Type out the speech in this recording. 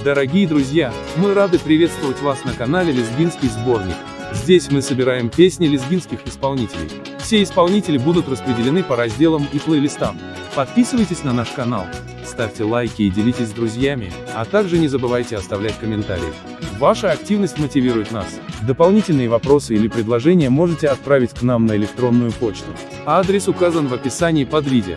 Дорогие друзья, мы рады приветствовать вас на канале «Лезгинский сборник». Здесь мы собираем песни лезгинских исполнителей. Все исполнители будут распределены по разделам и плейлистам. Подписывайтесь на наш канал, ставьте лайки и делитесь с друзьями, а также не забывайте оставлять комментарии. Ваша активность мотивирует нас. Дополнительные вопросы или предложения можете отправить к нам на электронную почту. Адрес указан в описании под видео.